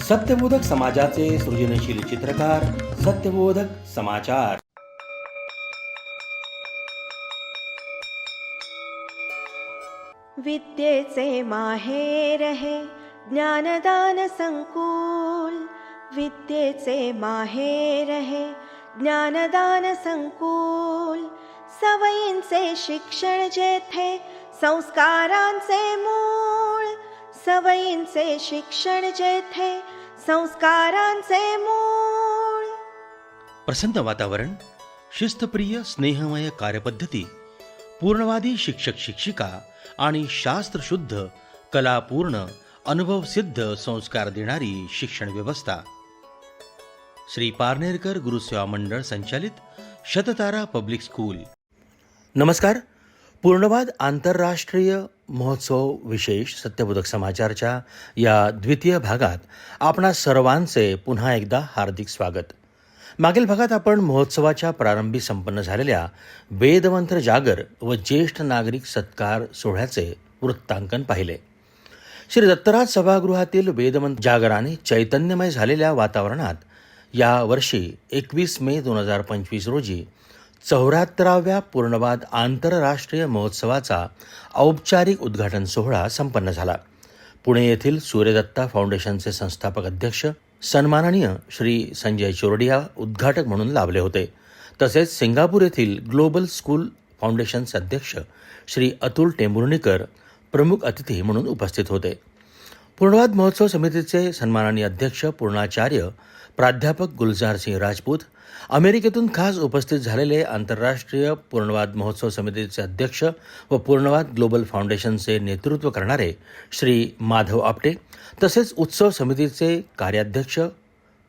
सत्यबोधक समाजाचे सृजनशील चित्रकार सत्यबोधक समाचार. विद्येचे माहेर हे ज्ञानदान संकुल. विद्येचे माहेर हे ज्ञानदान संकुल. सवयींचे शिक्षण जेथे संस्कारांचे मूळ. सवयींचे शिक्षण जेथे संस्कारांचे मूळ. प्रसन्न वातावरण, शिस्तप्रिय स्नेहमय कार्यपद्धती, पूर्णवादी शिक्षक शिक्षिका आणि शास्त्रशुद्ध कलापूर्ण अनुभवसिद्ध संस्कार देणारी शिक्षण व्यवस्था. श्री पारनेरकर गुरुसेवा मंडळ संचालित शततारा पब्लिक स्कूल. नमस्कार. पूर्णवाद आंतरराष्ट्रीय महोत्सव विशेष सत्यबोधक समाचारच्या या द्वितीय भागात आपणा सर्वांचे पुन्हा एकदा हार्दिक स्वागत. मागील भागात आपण महोत्सवाच्या प्रारंभी संपन्न झालेल्या वेदमंत्र जागर व ज्येष्ठ नागरिक सत्कार सोहळ्याचे वृत्तांकन पाहिले. श्री दत्तराज सभागृहातील वेदमंत्र जागराने चैतन्यमय झालेल्या वातावरणात या वर्षी 21 मे 2025 रोजी 74व्या पूर्णवाद आंतरराष्ट्रीय महोत्सवाचा औपचारिक उद्घाटन सोहळा संपन्न झाला. पुणे येथील सूर्यदत्ता फाउंडेशनचे संस्थापक अध्यक्ष सन्माननीय श्री संजय चोरडिया उद्घाटक म्हणून लाभले होते. तसेच सिंगापूर येथील ग्लोबल स्कूल फाउंडेशनचे अध्यक्ष श्री अतुल टेंभुर्णीकर प्रमुख अतिथी म्हणून उपस्थित होते. पूर्णवाद महोत्सव समितीचे सन्माननीय अध्यक्ष पूर्णाचार्य प्राध्यापक गुलजार सिंह राजपूत, अमेरिकेतून खास उपस्थित झालेले आंतरराष्ट्रीय पूर्णवाद महोत्सव समितीचे अध्यक्ष व पूर्णवाद ग्लोबल फाउंडेशनचे नेतृत्व करणारे श्री माधव आपटे, तसेच उत्सव समितीचे कार्याध्यक्ष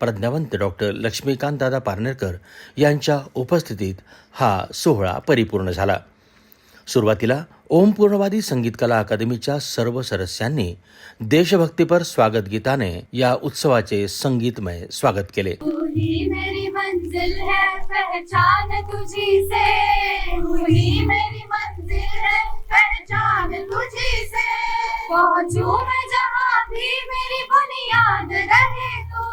प्रज्ञावंत डॉक्टर लक्ष्मीकांत दादा पारनेरकर यांच्या उपस्थितीत हा सोहळा परिपूर्ण झाला. सुरुवातीला ओम पूर्णवादी संगीत कला अकादमीच्या सर्व सदस्यांनी देशभक्तीपर स्वागत गीताने या उत्सवाचे संगीतमय स्वागत केले. तू ही मेरी मंजिल है पहचान तुझी से. तू ही मेरी मंजिल है पहचान तुझी से. पहुंचूं मैं जहां भी मेरी बुनियाद रहे तू.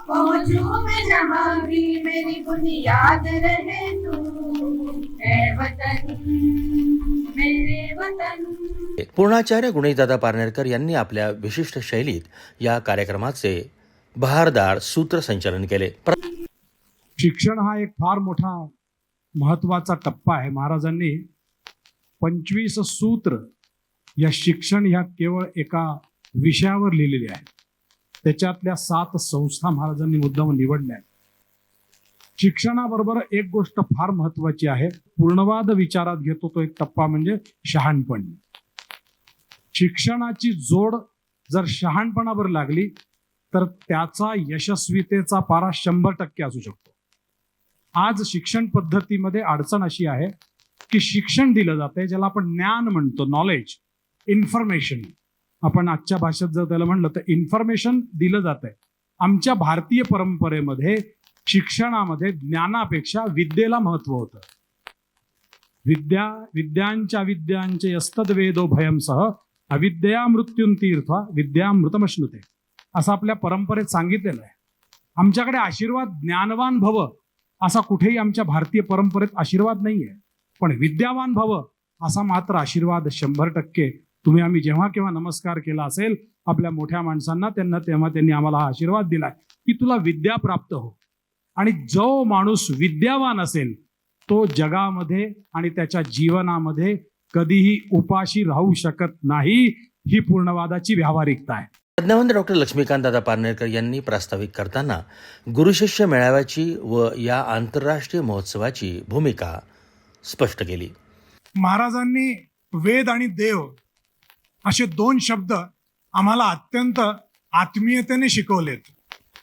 पहुंचूं मैं जहां भी मेरी बुनियाद रहे तू. ऐ वतन मेरे वतन. पूर्णाचार्य गुणेशदादा पारनेरकर यांनी आपल्या विशिष्ट शैलीत या कार्यक्रमाचे बहारदार सूत्रसंचालन केले. शिक्षण हा एक फार मोठा महत्वाचा टप्पा आहे. महाराजांनी 25 सूत्र या शिक्षण ह्या केवळ एका विषयावर लिहिलेली आहेत. त्याच्यातल्या 7 संस्था महाराजांनी मुद्दाम निवडल्या आहेत. शिक्षणाबरोबर एक गोष्ट फार महत्वाची आहे, पूर्णवाद विचारात घेतो तो एक टप्पा म्हणजे शहाणपण. शिक्षणाची जोड जर शहाणपणावर लागली तर त्याचा यशस्वीतेचा पारा 100% असू शकतो. आज शिक्षण पद्धतीमध्ये अडचण अशी आहे की शिक्षण दिलं जातंय ज्याला आपण ज्ञान म्हणतो, नॉलेज, इन्फॉर्मेशन. आपण आजच्या भाषेत जर त्याला म्हणलं तर इन्फॉर्मेशन दिलं जातंय. आमच्या भारतीय परंपरेमध्ये शिक्षणामध्ये ज्ञानापेक्षा विद्येला महत्व होतं. विद्यांचे यस्तद्वेदो भयंसह अविद्या मृत्युंतीर्था विद्यामृतमश्नुते असं आपल्या परंपरेत सांगितलेलं आहे. आमच्याकडे आशीर्वाद ज्ञानवान भव असा कुठेही आमच्या भारतीय परंपरेत आशीर्वाद नाहीये, पण विद्यावान भव असा मात्र आशीर्वाद 100%. तुम्ही आम्ही जेव्हा केव्हा नमस्कार केला असेल आपल्या मोठ्या माणसांना तेव्हा त्यांनी आम्हाला हा आशीर्वाद दिलाय की तुला विद्या प्राप्त हो. आणि जो माणूस विद्यावान असेल तो जगामध्ये आणि त्याच्या जीवनामध्ये कधीही उपाशी राहू शकत नाही. ही पूर्णवादाची व्यावहारिकता आहे. प्रज्ञावंत डॉक्टर लक्ष्मीकांत दादा पारनेरकर यांनी प्रास्ताविक करताना गुरुशिष्य मेळाव्याची व या आंतरराष्ट्रीय महोत्सवाची भूमिका स्पष्ट केली. महाराजांनी वेद आणि देव असे 2 शब्द आम्हाला अत्यंत आत्मीयतेने शिकवलेत.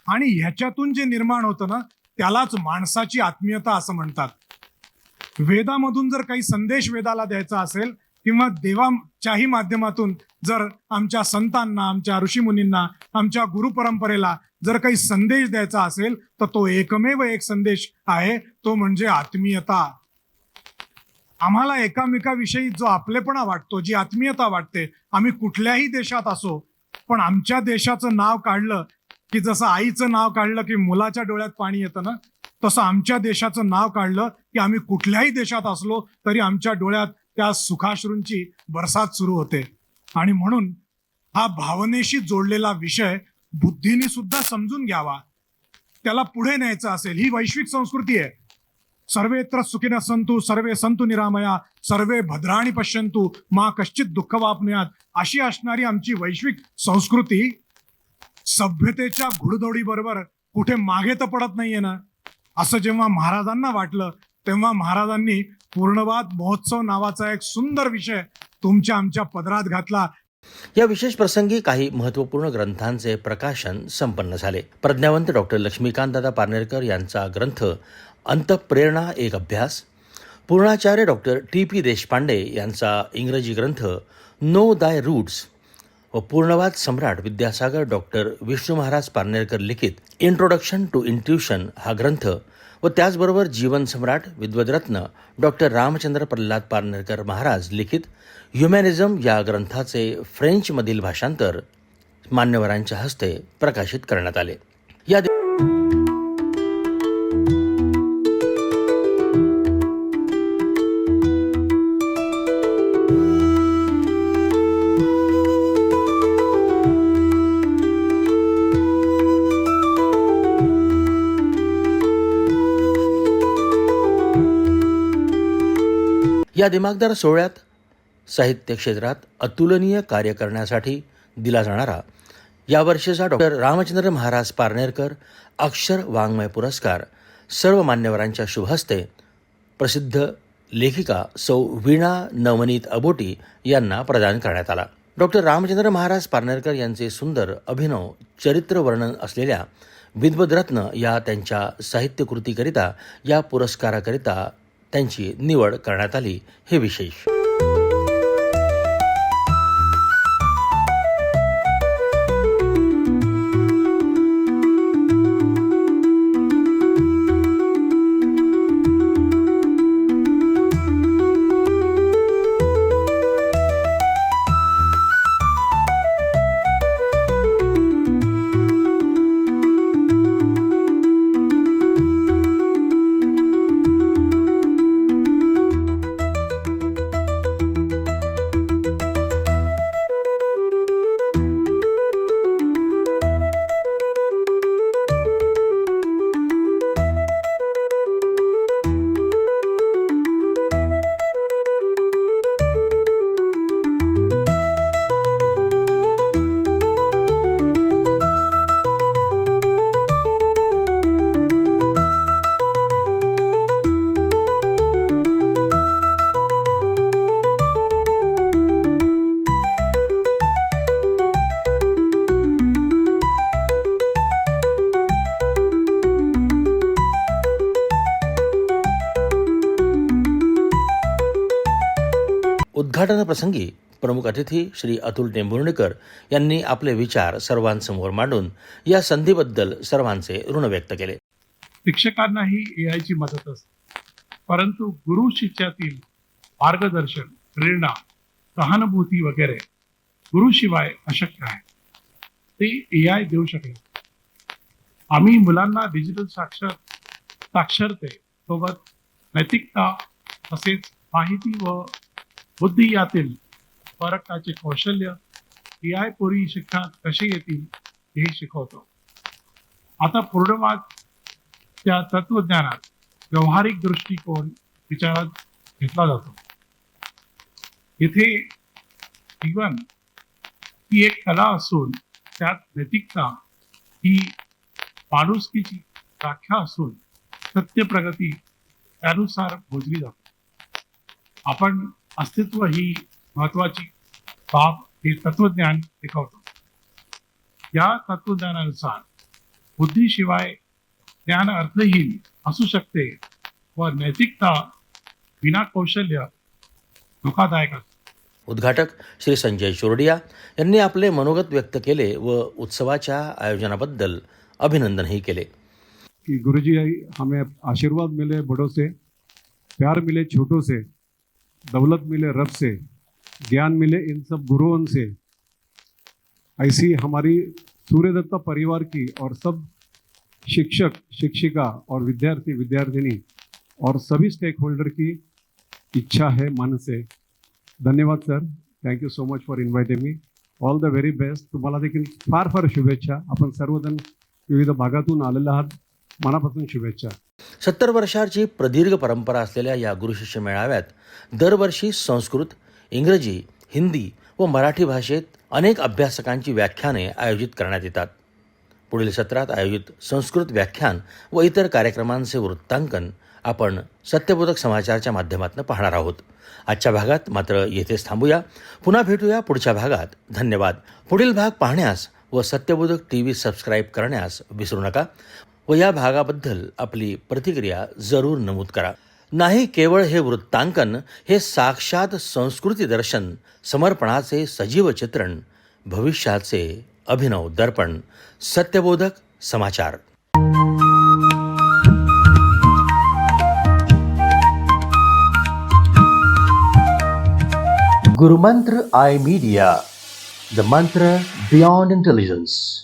आणि ह्याच्यातून जे निर्माण होतं ना त्यालाच माणसाची आत्मीयता असं म्हणतात. वेदामधून जर काही संदेश वेदाला द्यायचा असेल किंवा देवाच्याही माध्यमातून जर आमच्या संतांना, आमच्या ऋषीमुनींना, आमच्या गुरुपरंपरेला जर काही संदेश द्यायचा असेल तर तो एकमेव एक संदेश आहे, तो म्हणजे आत्मीयता. आम्हाला एकामेकाविषयी जो आपलेपणा वाटतो, जी आत्मीयता वाटते, आम्ही कुठल्याही देशात असो पण आमच्या देशाचं नाव काढलं की जसं आईचं नाव काढलं की मुलाच्या डोळ्यात पाणी येतं ना, तसं आमच्या देशाचं नाव काढलं की आम्ही कुठल्याही देशात असलो तरी आमच्या डोळ्यात त्या सुखाश्रूंची बरसात सुरू होते. आणि म्हणून हा भावनेशी जोडलेला विषय बुद्धीने सुद्धा समजून घ्यावा, त्याला पुढे न्यायचं असेल. ही वैश्विक संस्कृती आहे. सर्वेत्र सुखिनः सन्तु सर्वे सन्तु निरामया सर्वे भद्राणि पश्यन्तु मा कश्चित दुःख वापनुयात, अशी असणारी आमची वैश्विक संस्कृती सभ्यतेच्या घुडदौडी बरोबर कुठे मागे तर पडत नाहीये ना. असं जेव्हा महाराजांना वाटलं तेव्हा महाराजांनी पूर्णवाद महोत्सव नावाचा एक सुंदर विषय तुमच्या आमच्या पदरात घातला. या विशेष प्रसंगी काही महत्त्वपूर्ण ग्रंथांचे प्रकाशन संपन्न झाले. प्रज्ञावंत डॉक्टर लक्ष्मीकांतदादा पारनेरकर यांचा ग्रंथ अंतःप्रेरणा एक अभ्यास, पूर्णाचार्य डॉक्टर टी.पी. देशपांडे यांचा इंग्रजी ग्रंथ नो दाय रूट्स व पूर्णवाद सम्राट विद्यासागर डॉक्टर विष्णू महाराज पारनेरकर लिखित इंट्रोडक्शन टू इंट्युशन हा ग्रंथ व त्याचबरोबर जीवन सम्राट विद्वद्रत्न डॉक्टर रामचंद्र प्रल्हाद पारनेरकर महाराज लिखित ह्युमॅनिझम या ग्रंथाचे फ्रेंचमधील भाषांतर मान्यवरांच्या हस्ते प्रकाशित करण्यात आले. या दिमागदार सोहळ्यात साहित्य क्षेत्रात अतुलनीय कार्य करण्यासाठी दिला जाणारा यावर्षीचा डॉक्टर रामचंद्र महाराज पारनेरकर अक्षर वाङ्मय पुरस्कार सर्व मान्यवरांच्या शुभहस्ते प्रसिद्ध लेखिका सौ वीणा नवनीत अबोटी यांना प्रदान करण्यात आला. डॉक्टर रामचंद्र महाराज पारनेरकर यांचे सुंदर अभिनव चरित्र वर्णन असलेल्या विद्वद्रत्न या त्यांच्या साहित्यकृतीकरिता या पुरस्काराकरिता त्यांची निवड करण्यात आली हे विशेष. उद्घाटन प्रसंगी प्रमुख अतिथी श्री अतुल टेंभुर्णीकर यांनी आपले विचार सर्वांसमोर मांडून या संधीबद्दल सर्वांचे ऋण व्यक्त केले. शिक्षकांनाही एआयची मदत असते, परंतु गुरु शिष्यातील मार्गदर्शन, प्रेरणा, सहानुभूती वगैरे गुरुशिवाय अशक्य आहे. ते एआय देऊ शकले. आम्ही मुलांना डिजिटल साक्षरते सोबत नैतिकता तसेच माहिती व बुद्धी यातील फरकाचे कौशल्य एआय पूर्वी शिक्षणात कसे येतील हे शिकवतो. आता पूर्णवाद त्या तत्वज्ञानात व्यावहारिक दृष्टिकोन विचारात घेतला जातो. येथे जीवन ही एक कला असून त्यात नैतिकता ही माणुसकीची व्याख्या असून सत्य प्रगती त्यानुसार मोजली जाते. आपण अस्तित्व ही महत्वाची बाब हे तत्वज्ञान शिकवतो. या तत्वज्ञानानुसार बुद्धीशिवाय ज्ञान अर्थहीन असू शकते व नैतिकता विना कौशल्य धोकादायक असते. उद्घाटक श्री संजय चोरडिया यांनी आपले मनोगत व्यक्त केले व उत्सवाच्या आयोजनाबद्दल अभिनंदनही केले. कि गुरुजी हमें आशीर्वाद मिले बड़ों से, प्यार मिले छोटों से, दौलत मिले रब से, ज्ञान मिले इन सब गुरुओं से. ऐसी हमारी सूर्यदत्ता परिवार की और सब शिक्षक शिक्षिका और विद्यार्थी विद्यार्थिनी और सभी स्टेक होल्डर की इच्छा है मन से. धन्यवाद sir. Thank you so much for inviting me. All the very best. तुम्हाला देखील फार फार शुभेच्छा. आपण सर्वजण विविध भागातून आलेले आहात. मनापासून शुभेच्छा. 70 वर्षाची प्रदीर्घ परंपरा असलेल्या या गुरुशिष्य मेळाव्यात दरवर्षी संस्कृत, इंग्रजी, हिंदी व मराठी भाषेत अनेक अभ्यासकांची व्याख्याने आयोजित करण्यात येतात. पुढील सत्रात आयोजित संस्कृत व्याख्यान व इतर कार्यक्रमांचे वृत्तांकन आपण सत्यबोधक समाचारच्या माध्यमातून पाहणार आहोत. आजच्या भागात मात्र येथेच थांबूया. पुन्हा भेटूया पुढच्या भागात. धन्यवाद. पुढील भाग पाहण्यास व सत्यबोधक TV सबस्क्राईब करण्यास विसरू नका व या भागाबद्दल आपली प्रतिक्रिया जरूर नमूद करा. नाही केवळ हे वृत्तांकन, हे साक्षात संस्कृती दर्शन, समर्पणाचे सजीव चित्रण, भविष्याचे अभिनव दर्पण. सत्यबोधक समाचार. गुरुमंत्र आय मीडिया, द मंत्र बियॉन्ड इंटेलिजन्स.